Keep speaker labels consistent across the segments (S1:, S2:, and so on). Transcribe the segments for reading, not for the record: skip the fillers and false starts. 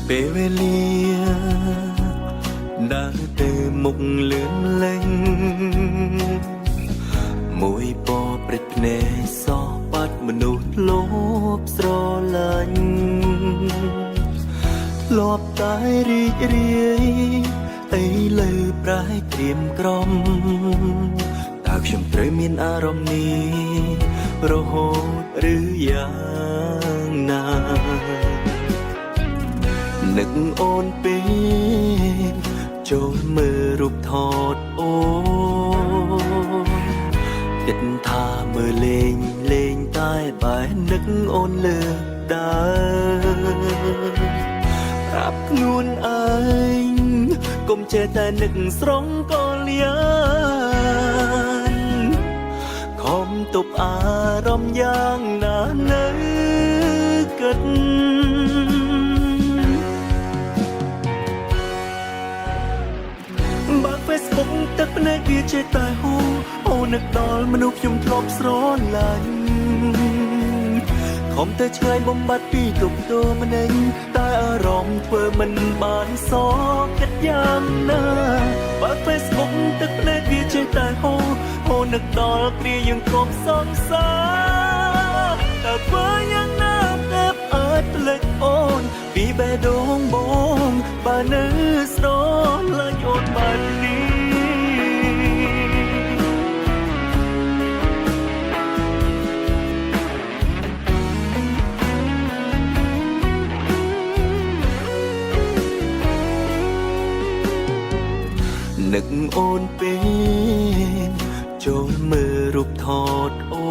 S1: ពេលវេលាដើរទៅមុខលឿនលេងមួយពណ៌ព្រិចភ្នែកសោះបាត់មនុស្សលោភស្រឡាញ់ធ្លាប់តែរីករាយអីលើប្រែត្រៀមក្រំតើខ្ញុំត្រូវមានអារម្មណ៍នេះរហូតឬយ៉ាងណានឹកអូនពេកចូលមើលរូបថតអូនគិតថាមើលលេងតែបែរនឹកអូនលើដើរប្រាប់ខ្លួនឯងកុំចេះតែនឹកស្រង់ក៏លៀនខំទប់អារម្មណ៍យ៉ាងណានៅគិតបើ Facebook ទឹកភ្នែកវាចេះតែហូរអូននឹកដល់មនុស្សខ្ញុំធ្លាប់ស្រឡាញ់ខំតែឆ្ងាយបំបត្តិពីទុកទោមនិញតែអារម្មណ៍ធ្វើមិនបានសគិតយ៉ាងណាបើ Facebook ទឹកភ្នែកវាចេះតែហូរអូននឹកដល់គ្រាយើងធ្លាប់សងសាតែធ្វើយ៉ាងណាតែអាចភ្លេចអូនពីបេះដូងបងបើនៅស្រឡាញ់អូនបែបនេះនឹកអូនពេកចូលមើលរូបថតអូ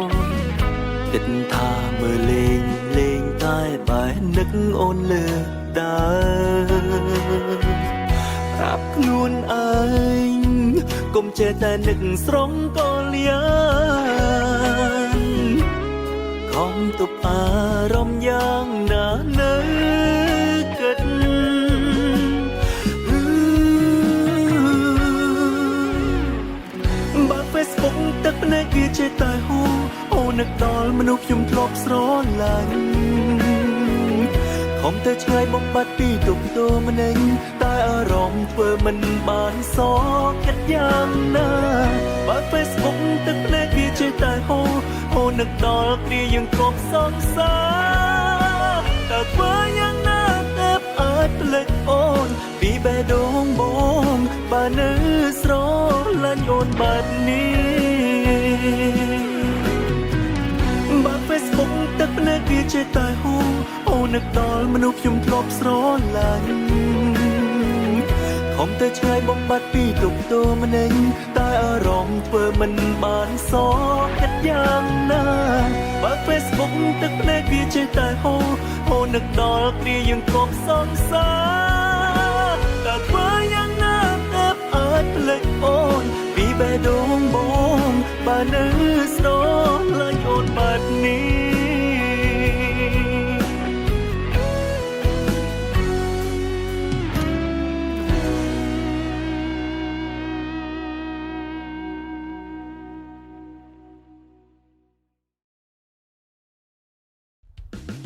S1: នគិតថាមើលលេងតែបែរនឹកអូនលើដើរប្រាប់ខ្លួនឯងកុំចេះតែនឹកស្រង់ក៏លៀនខំទប់អារម្មណ៍យ៉ាងណានៅគិតFacebook ទឹកភ្នែកវាចេះតែហូរអូននឹកដល់មនុស្សខ្ញុំធ្លាប់ស្រឡាញ់ខំតែឆ្ងាយបំបត្តិពីទុកទោមនិញតែអារម្មណ៍ធ្វើមិនបានសគិតយ៉ាងណាបើ Facebook ទឹកភ្នែកវាចេះតែហូរអូននឹកដល់គ្រាយើងធ្លាប់សងសាតែធ្វើយ៉ាងណាតែអាចភ្លេចអូនពីបេះដូងបងបើនៅស្រឡាញ់អូនបែបនេះបើ Facebook ទឹកភ្នែកវាចេះតែហូរអូននឹកដល់មនុស្សខ្ញុំធ្លាប់ស្រឡាញ់ខំតែឆ្ងាយបំបត្តិពីទុកទោមនិញតែអារម្មណ៍ធ្វើមិនបានសគិតយ៉ាងណាបើ Facebook ទឹកភ្នែកវាចេះតែហូរអូននឹកដល់គ្រាយើងធ្លាប់សងសាតែធ្វើយ៉ាងណាតែអាចភ្លេចអូនពីបេះដូងបងបើនៅស្រឡាញ់អូនបែបនេះ